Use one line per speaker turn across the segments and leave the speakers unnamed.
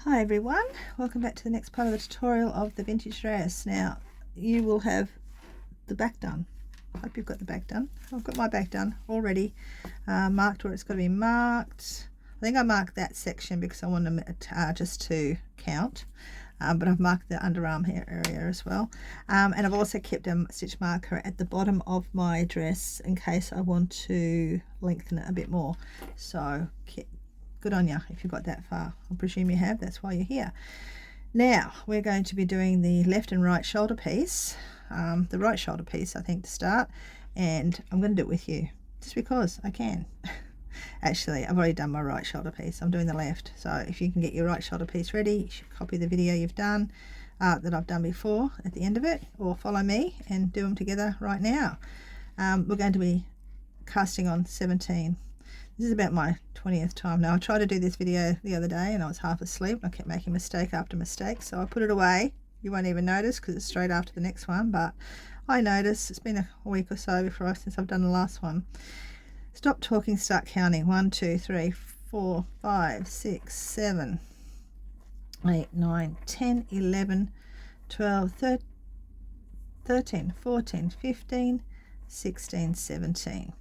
Hi everyone, welcome back to the next part of the tutorial of the vintage dress. Now you will have the back done. I hope you've got the back done. I've got my back done already, marked where it's got to be marked. I think I marked that section because I want to just to count, but I've marked the underarm hair area as well, and I've also kept a stitch marker at the bottom of my dress in case I want to lengthen it a bit more. So good on you if you've got that far. I presume you have, that's why you're here. Now we're going to be doing the left and right shoulder piece, the right shoulder piece I think to start, and I'm going to do it with you just because I can. Actually, I've already done my right shoulder piece, I'm doing the left, so if you can get your right shoulder piece ready, you should copy the video you've done that I've done before at the end of it, or follow me and do them together right now. We're going to be casting on 17. This is about my 20th time now. I tried to do this video the other day and I was half asleep. I kept making mistake after mistake, so I put it away. You won't even notice because it's straight after the next one, but I noticed. It's been a week or so since I've done the last one. Stop talking, start counting. 1, 2, 3, 4, 5, 6, 7, 8, 9, 10, 11, 12, 13, 14, 15, 16, 17.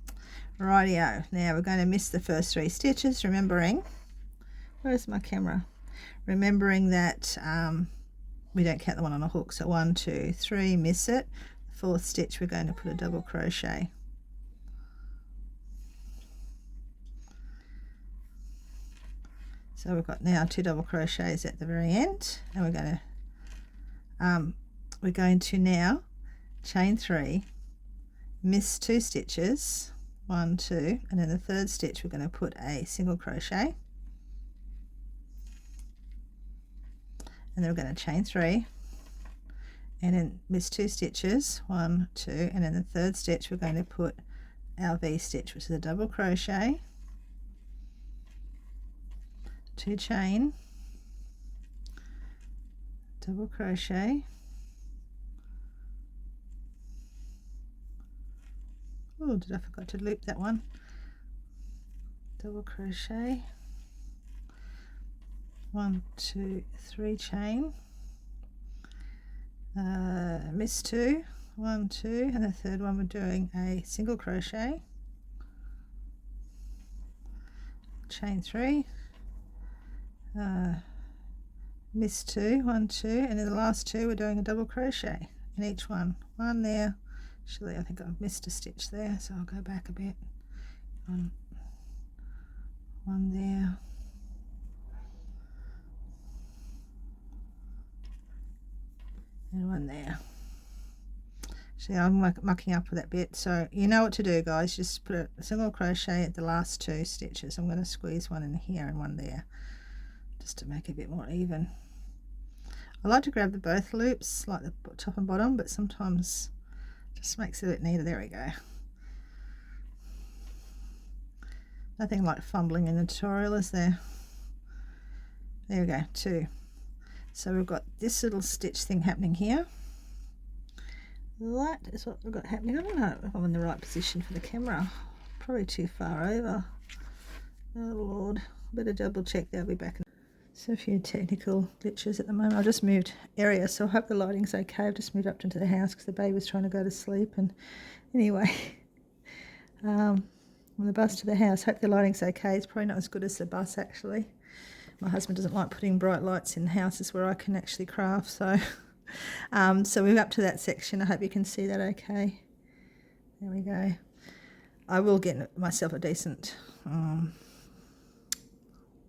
Rightio, now we're going to miss the first 3 stitches, remembering, where's my camera, remembering that we don't count the one on a hook. So 1, 2, 3, miss it. The 4th stitch we're going to put a double crochet. So we've got now 2 double crochets at the very end, and we're going to now chain 3, miss 2 stitches, 1, 2, and in the 3rd stitch we're going to put a single crochet, and then we're going to chain 3 and then miss 2 stitches, 1, 2, and in the 3rd stitch we're going to put our V stitch, which is a double crochet, 2 chain, double crochet, oh, did I forget to loop that one, double crochet, 1, 2, 3 chain, miss 2, 1, 2, and the 3rd one we're doing a single crochet, chain 3, miss 2, 1, 2, and in the last 2 we're doing a double crochet in each one. One there. Actually, I think I've missed a stitch there, so I'll go back a bit. One there, and one there. See, I'm mucking up with that bit, so you know what to do, guys. Just put a single crochet at the last 2 stitches. I'm going to squeeze one in here and one there, just to make it a bit more even. I like to grab the both loops, like the top and bottom, but sometimes just makes it a bit neater. There we go. Nothing like fumbling in the tutorial, is there? There we go, 2. So we've got this little stitch thing happening here. That is what we've got happening. I don't know if I'm in the right position for the camera. Probably too far over. Oh Lord, better double check that. I'll be back. So a few technical glitches at the moment. I just moved area, so I hope the lighting's okay. I've just moved up into the house because the baby was trying to go to sleep. And anyway, on the bus to the house, hope the lighting's okay. It's probably not as good as the bus actually. My husband doesn't like putting bright lights in houses where I can actually craft, so so we're up to that section. I hope you can see that okay. There we go. I will get myself a decent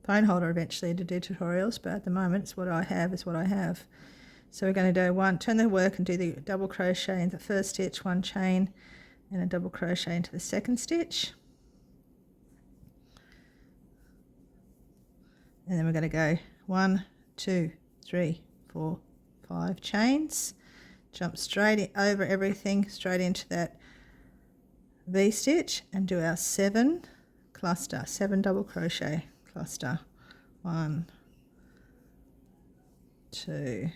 phone holder eventually to do tutorials, but at the moment it's what I have is what I have. So we're going to do one, turn the work and do the double crochet into the 1st stitch, 1 chain and a double crochet into the 2nd stitch, and then we're going to go 1, 2, 3, 4, 5 chains, jump straight over everything, straight into that V stitch, and do our 7 cluster, 7 double crochet cluster. 1, 2,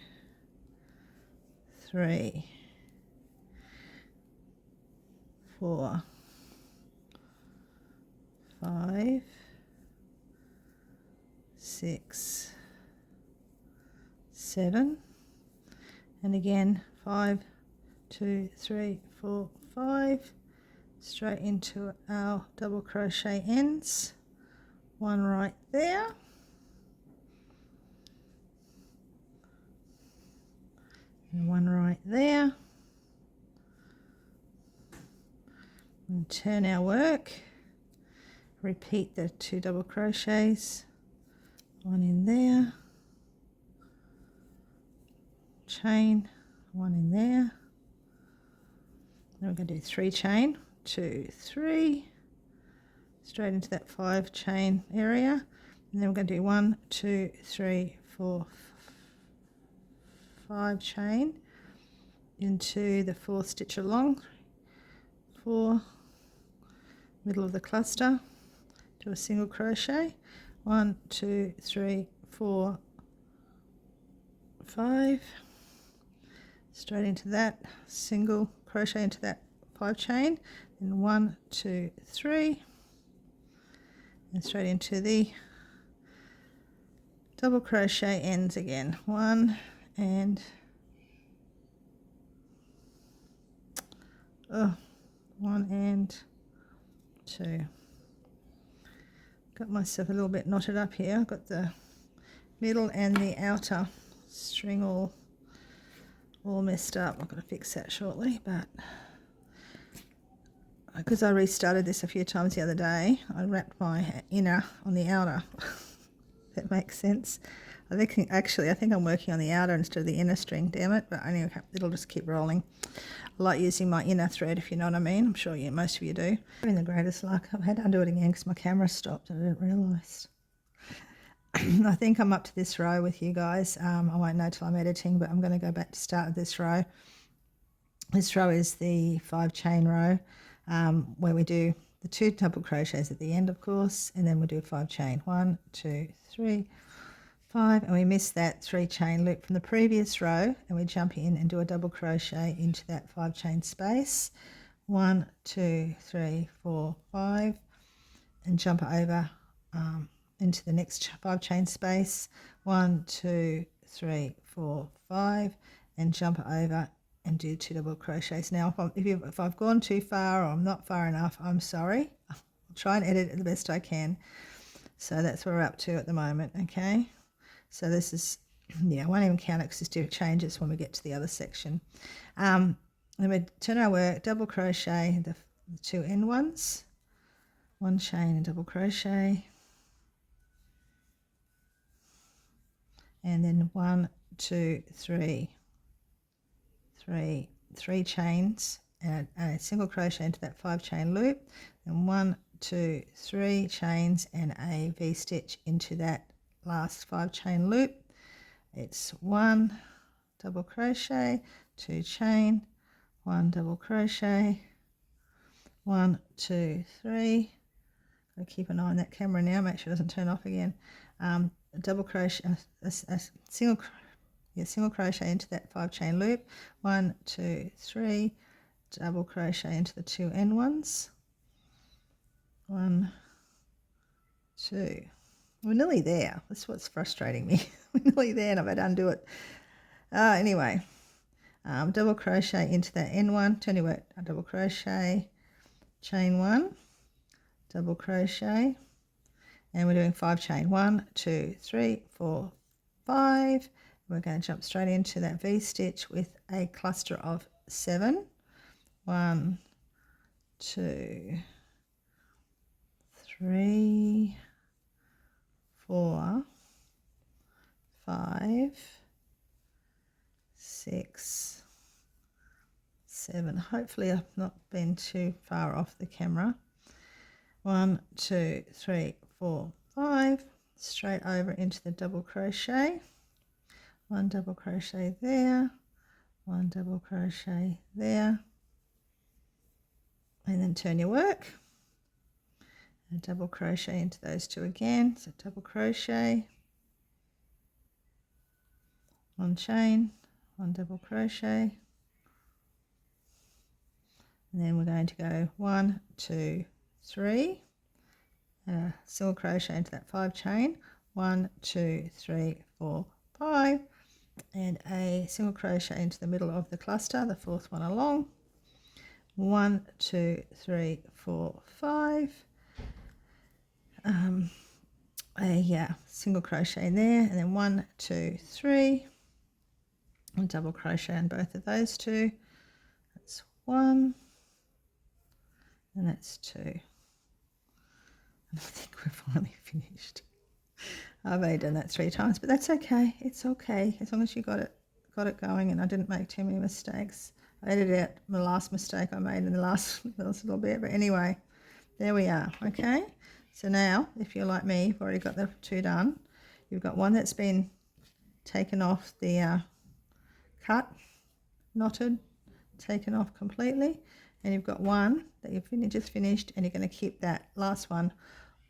3, 4, 5, 6, 7, and again 5, 2, 3, 4, 5, straight into our double crochet ends, one right there, and one right there, and turn our work, repeat the 2 double crochets, one in there, chain, one in there, then we're going to do 3 chain, 2, 3, straight into that 5 chain area, and then we're going to do 1, 2, 3, 4, 5 chain into the 4th stitch along, 4, middle of the cluster, do a single crochet, 1, 2, 3, 4, 5, straight into that, single crochet into that 5 chain, then 1, 2, 3, and straight into the double crochet ends again, 1 and 1 and 2. Got myself a little bit knotted up here. I've got the middle and the outer string all messed up. I'm going to fix that shortly, but because I restarted this a few times the other day, I wrapped my inner on the outer. That makes sense. I think I'm working on the outer instead of the inner string, damn it, but anyway, it'll just keep rolling. I like using my inner thread, if you know what I mean. I'm sure most of you do. Having the greatest luck. I've had to undo it again because my camera stopped and I didn't realise. I think I'm up to this row with you guys. I won't know till I'm editing, but I'm going to go back to start of this row. This row is the 5 chain row, where we do the 2 double crochets at the end, of course, and then we'll do a 5 chain. 1, 2, 3, 5, and we miss that 3 chain loop from the previous row, and we jump in and do a double crochet into that 5 chain space. 1, 2, 3, 4, 5, and jump over into the next 5 chain space. 1, 2, 3, 4, 5, and jump over and do 2 double crochets. Now if I've gone too far or I'm not far enough, I'm sorry. I'll try and edit it the best I can. So that's what we're up to at the moment. Okay, so this is, I won't even count it because it changes when we get to the other section. Then we turn our work, double crochet the 2 end ones, 1 chain and double crochet, and then 1, 2, 3 chains and a single crochet into that 5 chain loop, and 1, 2, 3 chains and a V-stitch into that last 5 chain loop. It's 1 double crochet, 2 chain, 1 double crochet, 1, 2, 3. Gotta keep an eye on that camera now, make sure it doesn't turn off again. Double crochet, a single crochet into that 5 chain loop, 1, 2, 3, double crochet into the 2 end ones, 1, 2. We're nearly there. That's what's frustrating me. We're nearly there and I've had to undo it. Anyway, double crochet into that end one, turn your work, double crochet, chain 1, double crochet, and we're doing 5 chain, 1, 2, 3, 4, 5. We're going to jump straight into that V-stitch with a cluster of 7. 1, 2, 3, 4, 5, 6, 7. Hopefully I've not been too far off the camera. 1, 2, 3, 4, 5. Straight over into the double crochet. 1 double crochet there, 1 double crochet there, and then turn your work and double crochet into those 2 again. So double crochet, 1 chain, 1 double crochet, and then we're going to go 1, 2, 3, and a single crochet into that 5 chain, 1, 2, 3, 4, 5, and a single crochet into the middle of the cluster, the fourth one along. 1, 2, 3, 4, 5. A single crochet in there, and then 1, 2, 3, and double crochet in both of those two. That's 1, and that's 2. And I think we're finally finished. I've only done that 3 times, but that's okay. It's okay as long as you got it going, and I didn't make too many mistakes. I edited out my last mistake I made in the last little bit, but anyway, there we are. Okay, so now if you're like me, you've already got the 2 done. You've got one that's been taken off the cut, knotted, taken off completely, and you've got one that you've just finished, and you're going to keep that last one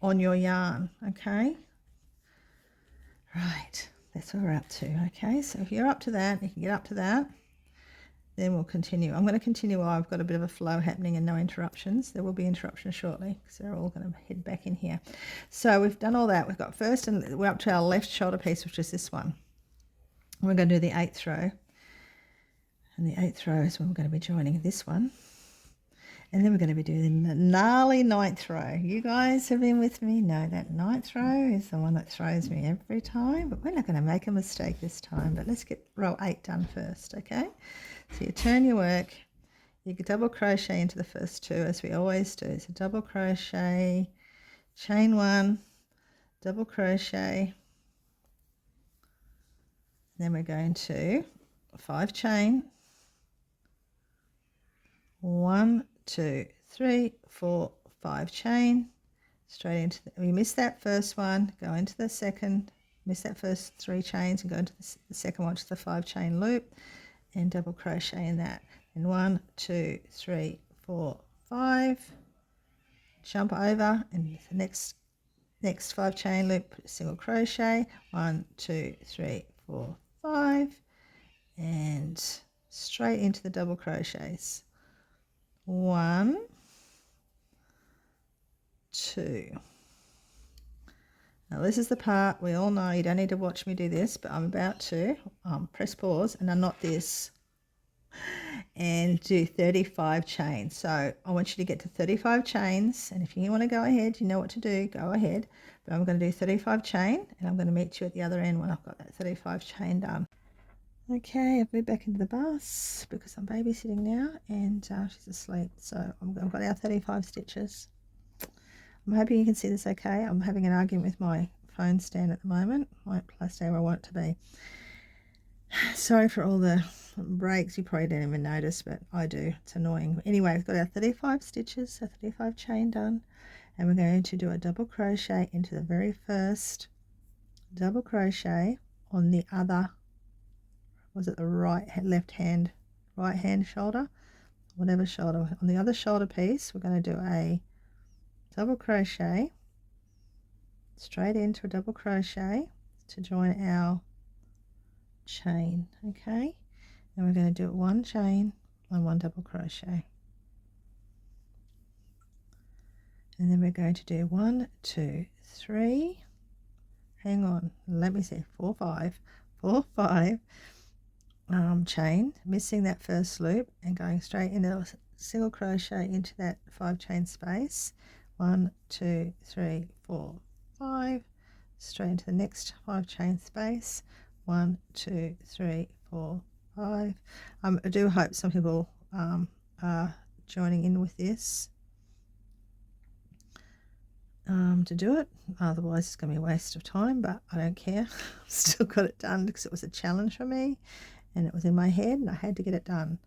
on your yarn. Okay, right, that's what we're up to. Okay, so if you're up to that, you can get up to that, then we'll continue. I'm going to continue while I've got a bit of a flow happening and no interruptions. There will be interruptions shortly because they're all going to head back in here. So we've done all that. We've got first, and we're up to our left shoulder piece, which is this one. We're going to do the 8th row, and the 8th row is when we're going to be joining this one, and then we're going to be doing the gnarly 9th row. You guys have been with me, know that 9th row is the one that throws me every time, but we're not going to make a mistake this time. But let's get row 8 done first. Okay, so you turn your work, you can double crochet into the first 2 as we always do. So double crochet, chain 1, double crochet, then we're going to 5 chain, 1, 2, 3, 4, 5 chain, straight into we missed that first one, go into the second, miss that first 3 chains and go into the second one, which is the 5 chain loop, and double crochet in that. And 1, 2, 3, 4, 5, jump over, and the next 5 chain loop, single crochet, 1, 2, 3, 4, 5, and straight into the double crochets. 1, 2. Now this is the part we all know you don't need to watch me do this, but I'm about to press pause and unknot this and do 35 chains. So I want you to get to 35 chains, and if you want to go ahead, you know what to do, go ahead. But I'm going to do 35 chain, and I'm going to meet you at the other end when I've got that 35 chain done. Okay, I've moved back into the bus because I'm babysitting now, and she's asleep. So I've got our 35 stitches. I'm hoping you can see this okay. I'm having an argument with my phone stand at the moment. Won't stay where I want it to be. Sorry for all the breaks. You probably didn't even notice, but I do. It's annoying. Anyway, we've got our 35 stitches, so 35 chain done, and we're going to do a double crochet into the very first double crochet on the other, was it the right hand shoulder, whatever shoulder, on the other shoulder piece. We're going to do a double crochet straight into a double crochet to join our chain. Okay, and we're going to do 1 chain and 1 double crochet, and then we're going to do 1, 2, 3, hang on, let me see, 4, 5 chain, missing that first loop and going straight into a single crochet into that 5 chain space. 1, 2, 3, 4, 5, straight into the next 5 chain space. 1, 2, 3, 4, 5. I do hope some people are joining in with this to do it, otherwise it's going to be a waste of time, but I don't care. I've still got it done because it was a challenge for me and it was in my head and I had to get it done,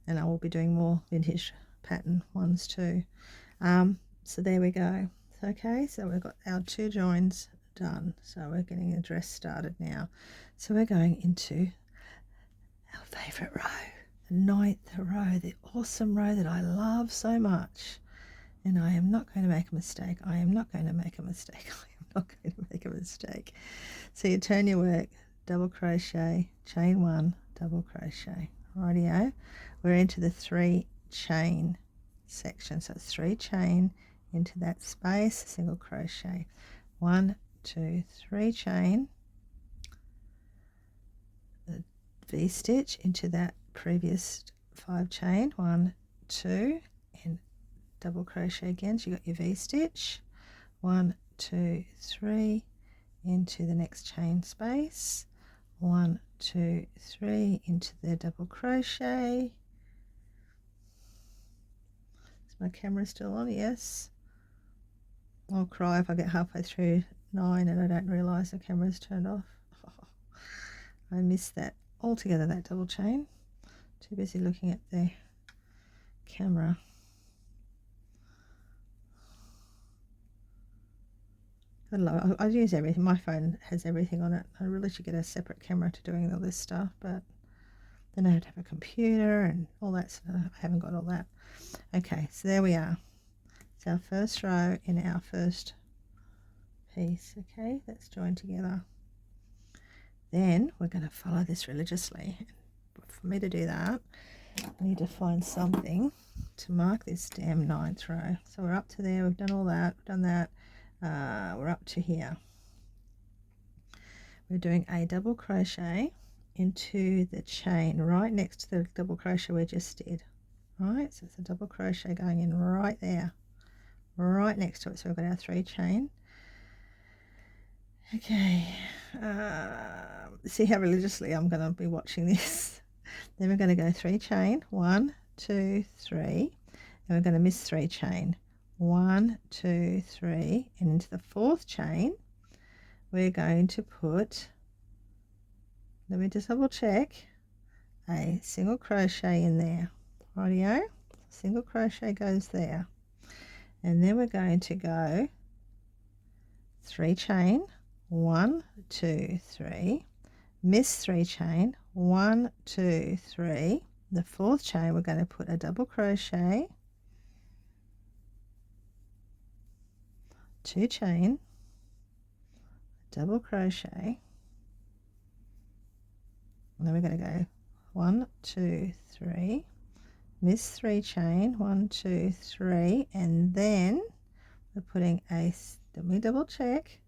and I will be doing more vintage pattern ones too. So there we go. Okay, so we've got our 2 joins done, so we're getting the dress started now. So we're going into our favorite row, the 9th row, the awesome row that I love so much. And I am not going to make a mistake. I am not going to make a mistake. I am not going to make a mistake. So you turn your work, double crochet, chain 1, double crochet. Rightio. We're into the 3 chain section. So 3 chain into that space, single crochet. 1, 2, 3 chain. V-stitch into that previous 5 chain, 1, 2, and double crochet again, so you got your V-stitch, 1, 2, 3, into the next chain space, 1, 2, 3, into the double crochet. Is my camera still on? Yes. I'll cry if I get halfway through 9 and I don't realise the camera's turned off. I missed that altogether, that double chain. Too busy looking at the camera. I use everything. My phone has everything on it. I really should get a separate camera to doing all this stuff, but then I have to have a computer and all that stuff. I haven't got all that. Okay, so there we are. It's our first row in our first piece. Okay, that's joined together. Then we're going to follow this religiously. For me to do that, I need to find something to mark this damn 9th row. So we're up to there. We've done all that. We've done that. We're up to here. We're doing a double crochet into the chain right next to the double crochet we just did. Right, so it's a double crochet going in right there, right next to it. So we've got our 3 chain. Okay, see how religiously I'm going to be watching this. Then we're going to go 3 chain, 1, 2, 3, and we're going to miss 3 chain, 1, 2, 3, and into the 4th chain we're going to put, let me just double check, a single crochet in there. Rightio, single crochet goes there, and then we're going to go 3 chain, 1, 2, 3, miss 3 chain, 1, 2, 3. The 4th chain we're going to put a double crochet, 2 chain, double crochet, and then we're going to go 1, 2, 3, miss 3 chain, 1, 2, 3, and then we're putting a, let me double check,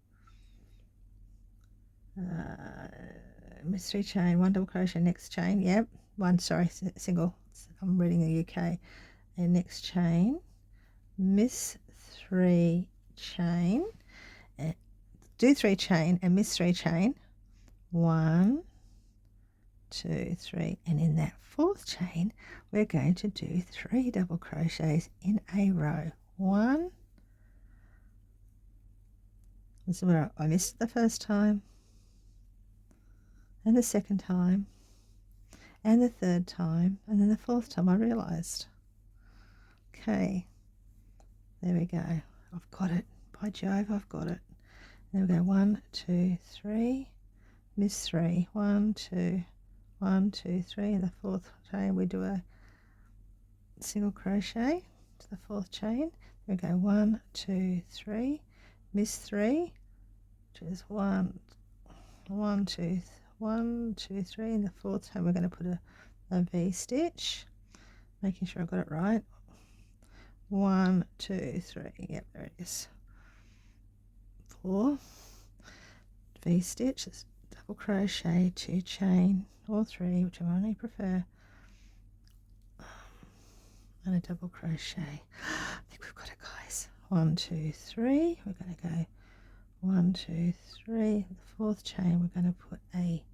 miss 3 chain, 1 double crochet, next chain, yep, 1, sorry, single, I'm reading the UK, and next chain, miss 3 chain, do 3 chain and miss 3 chain, 1, 2, 3, and in that 4th chain we're going to do 3 double crochets in a row. 1, this is where I missed it the first time, and the second time, and the third time, and then the 4th time I realized. Okay, there we go, I've got it, by Jove, I've got it. Then we go 1, 2, 3, miss 3, 1, 2, 1, 2, 3, in the 4th chain we do a single crochet to the 4th chain. We go 1, 2, 3, miss 3, which is 1, 1, 2, 1, 2, 3. In the 4th chain we're going to put a V-stitch, making sure I got it right. 1, 2, 3, yep, there it is. 4 V-stitch, double crochet, 2 chain or 3, which I only prefer, and a double crochet. I think we've got it, guys. 1, 2, 3. We're going to go 1, 2, 3. The 4th chain we're going to put a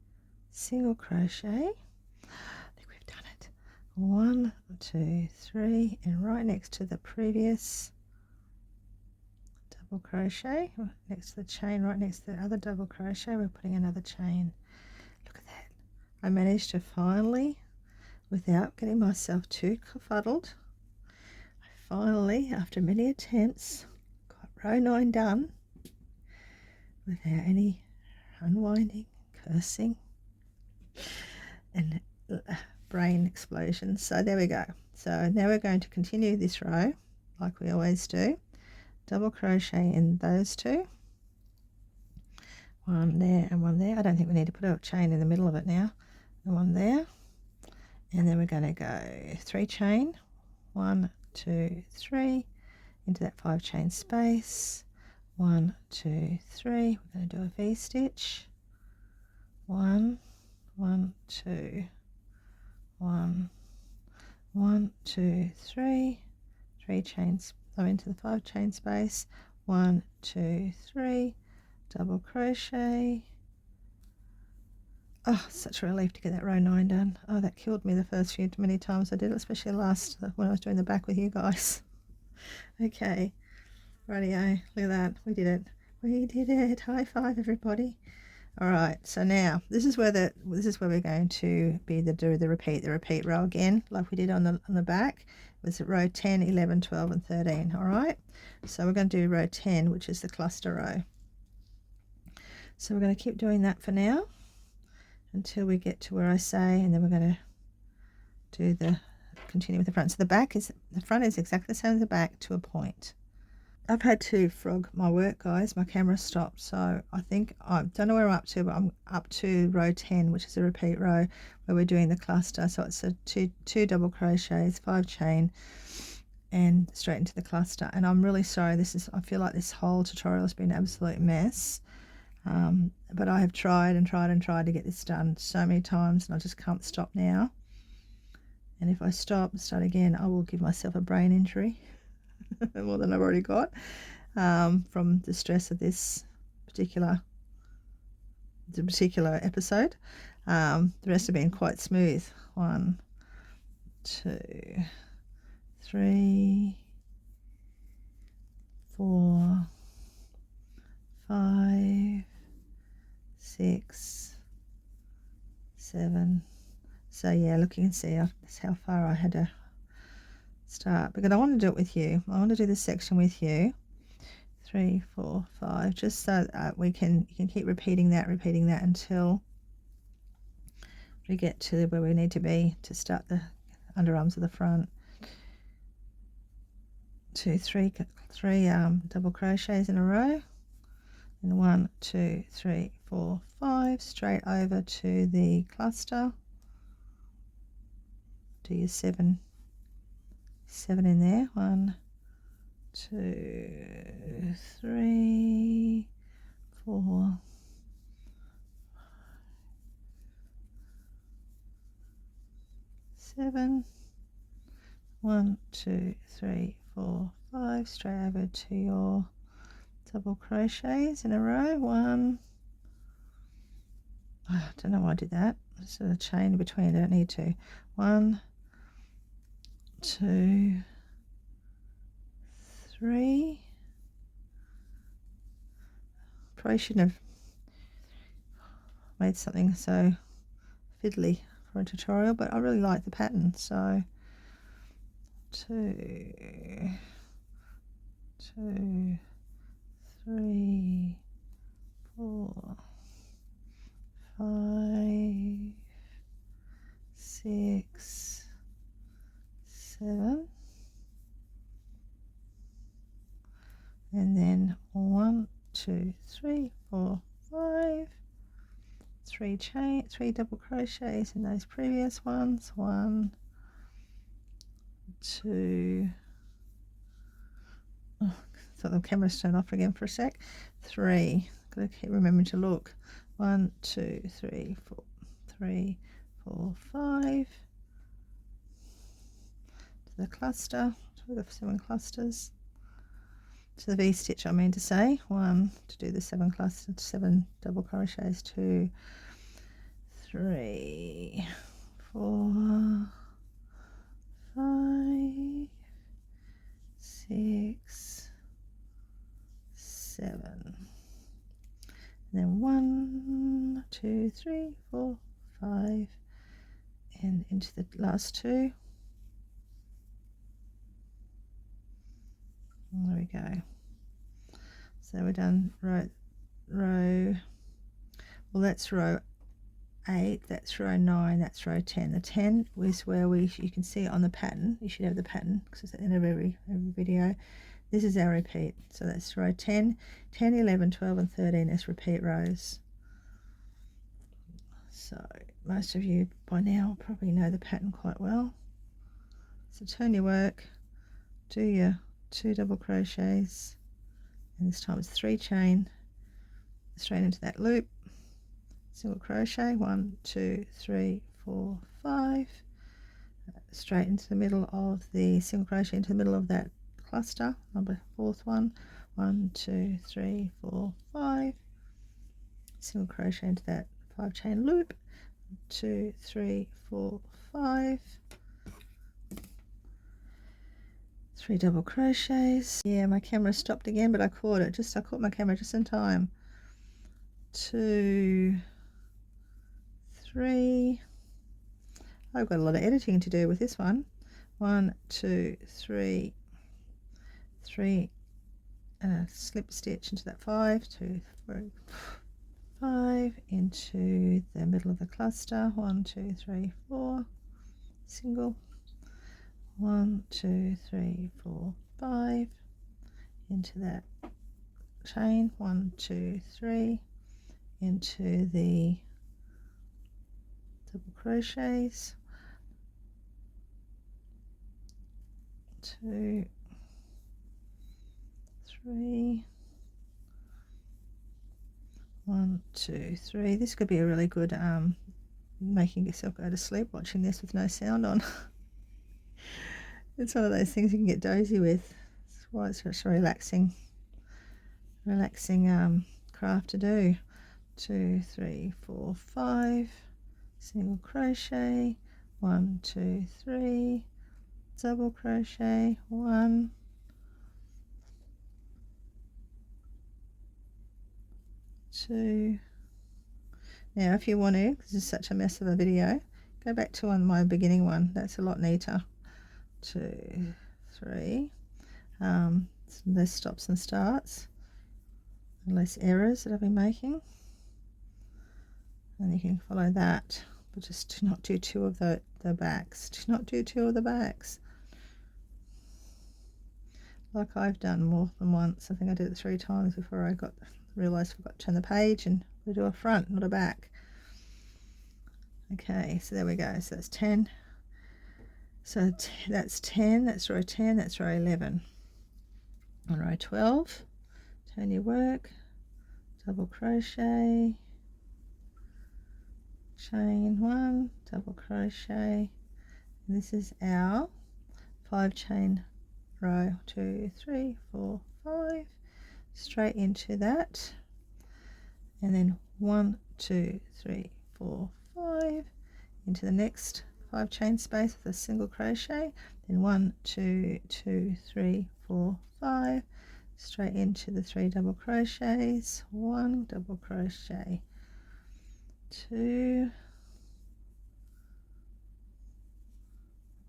single crochet. I think we've done it. 1, 2, 3, and right next to the previous double crochet, next to the chain, right next to the other double crochet, we're putting another chain. Look at that. I managed to finally, without getting myself too kerfuddled, I finally, after many attempts, got row 9 done without any unwinding, cursing, and brain explosions. So there we go. So now we're going to continue this row like we always do. Double crochet in those 2, 1 there and 1 there. I don't think we need to put a chain in the middle of it now, and 1 there, and then we're going to go 3 chain, 1, 2, 3, into that 5 chain space, 1, 2, 3. We're going to do a V-stitch, 1, 1, 2, 1, 1, 2, 3, 3 chains, so into the 5 chain space, 1, 2, 3, double crochet. Oh, such a relief to get that row 9 done. Oh, that killed me the first many times I did it, especially last when I was doing the back with you guys. Okay, rightio, look at that, we did it, high five everybody. All right, so now this is where we're going to do the repeat row again, like we did on the back. It was row 10, 11, 12, and 13. All right, so we're going to do row 10, which is the cluster row. So we're going to keep doing that for now until we get to where I say, and then we're going to continue with the front. So the front is exactly the same as the back to a point. I've had to frog my work, guys. My camera stopped, so I think I don't know where I'm up to, but I'm up to row 10, which is a repeat row where we're doing the cluster. So it's a two double crochets, 5 chain, and straight into the cluster. And I'm really sorry. I feel like this whole tutorial has been an absolute mess. But I have tried to get this done so many times, and I just can't stop now. And if I stop and start again, I will give myself a brain injury. More than I've already got, from the stress of this particular episode. The rest have been quite smooth. 1, 2, 3, 4, 5, 6, 7. So yeah, look, you can see that's how far I had to start, because I want to do it with you. I want to do this section with you. 3, 4, 5, just so that you can keep repeating that until we get to where we need to be to start the underarms of the front. 2, 3 double crochets in a row, and 1, 2, 3, 4, 5 straight over to the cluster. Do your 7 in there. 1, 2, 3, 4, 7. 1, 2, 3, 4, 5 straight over to your double crochets in a row. 1. I don't know why I did that. There's a chain in between. I don't need to. 1, 2, 3. Probably shouldn't have made something so fiddly for a tutorial, but I really like the pattern. So 2, 2, 3, 4, 5, 6, 7, and then 1, 2, 3, 4, 5, 3 double crochets in those previous ones. 1, 2, oh, thought the camera's turned off again for a sec. 3, gotta keep remembering to look. 1, 2, 3, 4, 3, 4, 5 to the cluster, to the 7 clusters, to the V-stitch, I mean to say. 1 to do the 7 clusters, 7 double crochets. 2, 3, 4, 5, 6, 7, and then 1, 2, 3, 4, 5, and into the last 2. And there we go. So we're done row, well, that's row 8, that's row 9, that's row 10. The 10 is where you can see it on the pattern. You should have the pattern because it's at the end of every video. This is our repeat. So that's row 10, 10, 11, 12, and 13 as repeat rows. So most of you by now probably know the pattern quite well. So turn your work, do your 2 double crochets, and this time it's 3 chain straight into that loop, single crochet, 1, 2, 3, 4, 5, straight into the middle of the single crochet into the middle of that cluster, number 4th one, 1, 2, 3, 4, 5, single crochet into that 5 chain loop, 2, 3, 4, 5, 3 double crochets. Yeah, my camera stopped again, but I caught it. I caught my camera just in time. 2, 3. I've got a lot of editing to do with this one. 1, 2, 3, 3, and a slip stitch into that 5, 2, 3, 5, into the middle of the cluster. 1, 2, 3, 4, single. 1, 2, 3, 4, 5, into that chain. 1, 2, 3, into the double crochets. 2, 3, 1, 2, 3. This could be a really good making yourself go to sleep watching this with no sound on. It's one of those things you can get dozy with. That's why it's such a relaxing craft to do. 2, 3, 4, 5, single crochet, 1, 2, 3, double crochet, 1, 2. Now if you want to, because this is such a mess of a video, go back to my beginning one. That's a lot neater. 2, 3, less stops and starts, and less errors that I've been making, and you can follow that, but just do not do 2 of the backs. Do not do 2 of the backs, like I've done more than once. I think I did it 3 times before I realized I forgot to turn the page and we do a front, not a back. Okay, so there we go. So that's 10. So that's 10, that's row 10, that's row 11. On row 12, turn your work, double crochet, chain 1, double crochet, and this is our 5 chain row, 2, 3, 4, 5, straight into that, and then 1, 2, 3, 4, 5, into the next 5 chain space with a single crochet, then 1, 2, 2, 3, 4, 5, straight into the 3 double crochets, 1 double crochet, 2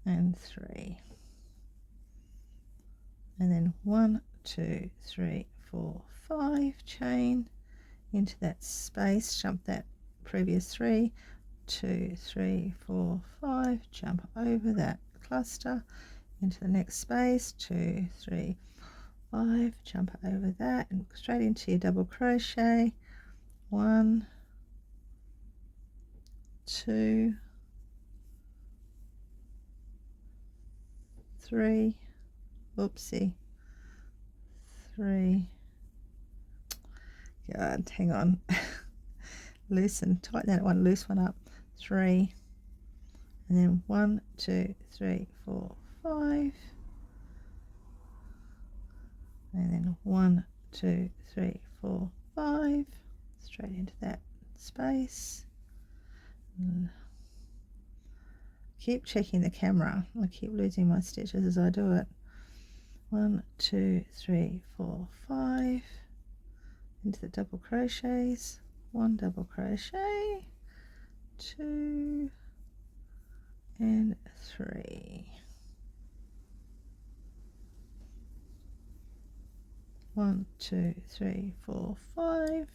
and 3, and then 1, 2, 3, 4, 5, chain into that space, jump that previous 3, 2, 3, 4, 5, jump over that cluster into the next space, 2, 3, 5, jump over that and straight into your double crochet, 1, 2, 3, oopsie, 3, God, hang on, tighten that one, loose one up, 3, and then 1, 2, 3, 4, 5, and then 1, 2, 3, 4, 5, straight into that space. And keep checking the camera. I keep losing my stitches as I do it. 1, 2, 3, 4, 5, into the double crochets, 1 double crochet, 2 and 3, 1, 2, 3, 4, 5,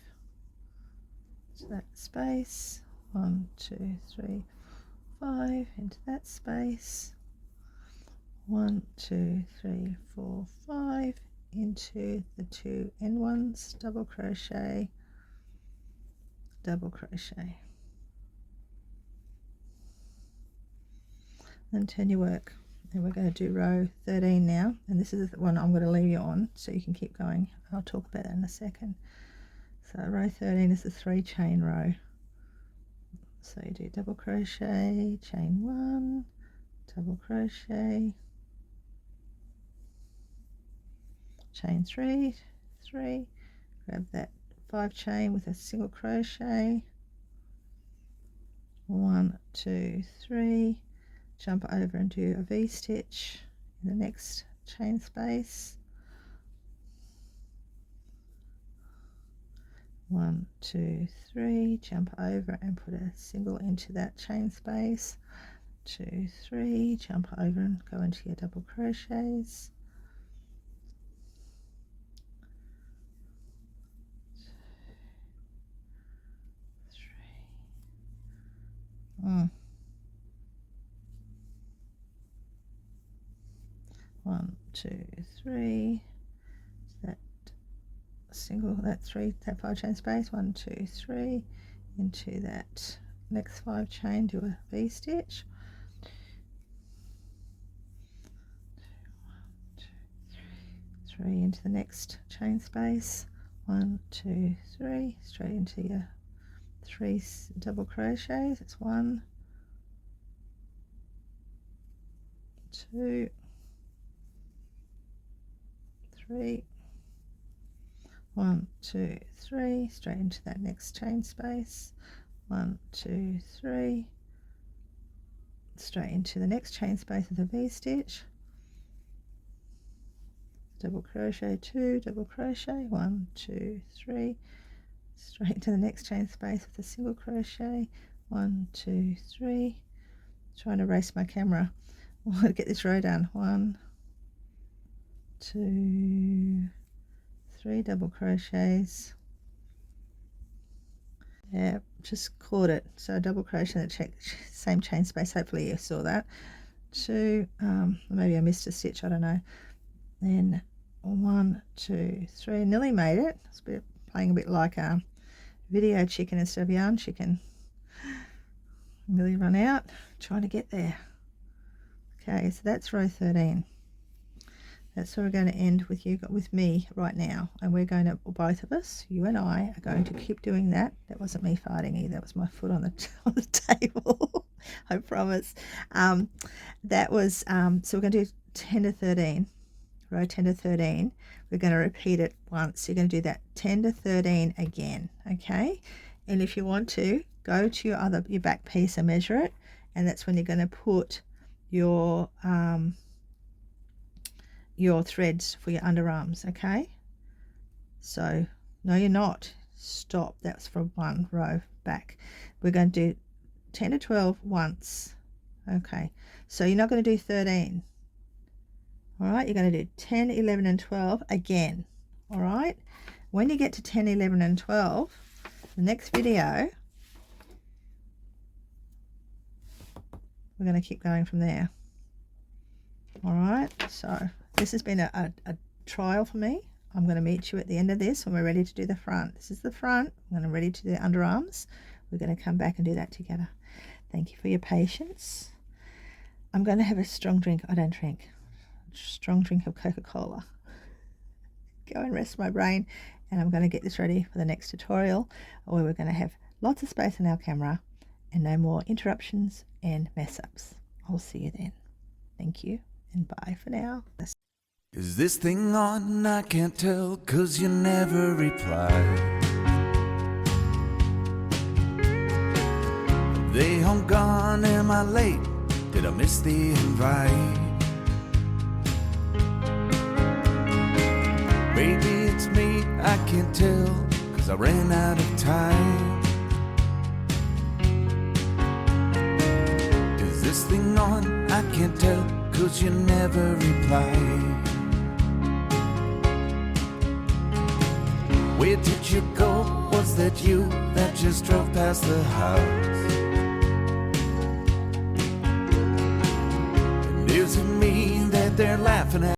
to that space, 1, 2, 3, 5, into that space, 1, 2, 3, 4, 5, into the 2 end ones, double crochet, double crochet, then turn your work. And we're going to do row 13 now, and this is the one I'm going to leave you on so you can keep going. I'll talk about that in a second. So row 13 is the 3 chain row. So you do double crochet, chain 1, double crochet, chain 3, 3, grab that 5 chain with a single crochet, 1, 2, 3, jump over and do a V-stitch in the next chain space, 1, 2, 3, jump over and put a single into that chain space, 2, 3, jump over and go into your double crochets, 1, 2, 3, that single, that 3, that 5 chain space, 1, 2, 3, into that next 5 chain, do a V-stitch, 3 into the next chain space, 1, 2, 3, straight into your 3 double crochets. It's 1, 2, 3, 1, 2, 3, straight into that next chain space, 1, 2, 3, straight into the next chain space with a V-stitch, double crochet, 2, double crochet, 1, 2, 3, straight into the next chain space with a single crochet, 1, 2, 3, trying to erase my camera, I want to get this row done, 1, 2, 3 double crochets, yeah, just caught it, so double crochet in the same chain space, hopefully you saw that, 2, maybe I missed a stitch, I don't know, then 1, 2, 3, nearly made it. It's playing a bit like a video chicken instead of yarn chicken. Nearly run out, trying to get there. Okay, so that's row 13. That's where we're going to end with me right now, and we're going to, both of us, you and I, are going to keep doing that. That wasn't me farting either, that was my foot on the table. I promise. That was so we're going to do 10 to 13, row 10 to 13. We're going to repeat it once. You're going to do that 10 to 13 again, okay? And if you want to, go to your back piece and measure it, and that's when you're going to put your threads for your underarms, okay? So no, you're not, stop, that's for 1 row back. We're going to do 10 to 12 once, okay? So you're not going to do 13, all right? You're going to do 10, 11 and 12 again, all right? When you get to 10, 11 and 12, the next video, we're going to keep going from there, all right? So this has been a trial for me. I'm going to meet you at the end of this when we're ready to do the front. This is the front. I'm ready to do the underarms. We're going to come back and do that together. Thank you for your patience. I'm going to have a strong drink. I don't drink. A strong drink of Coca-Cola. Go and rest my brain, and I'm going to get this ready for the next tutorial where we're going to have lots of space on our camera and no more interruptions and mess ups. I'll see you then. Thank you and bye for now.
Is this thing on? I can't tell, 'cause you never reply. Are they home gone? Am I late? Did I miss the invite? Maybe it's me, I can't tell, 'cause I ran out of time. Is this thing on? I can't tell, 'cause you never reply. Where did you go? Was that you that just drove past the house? And is it me that they're laughing at?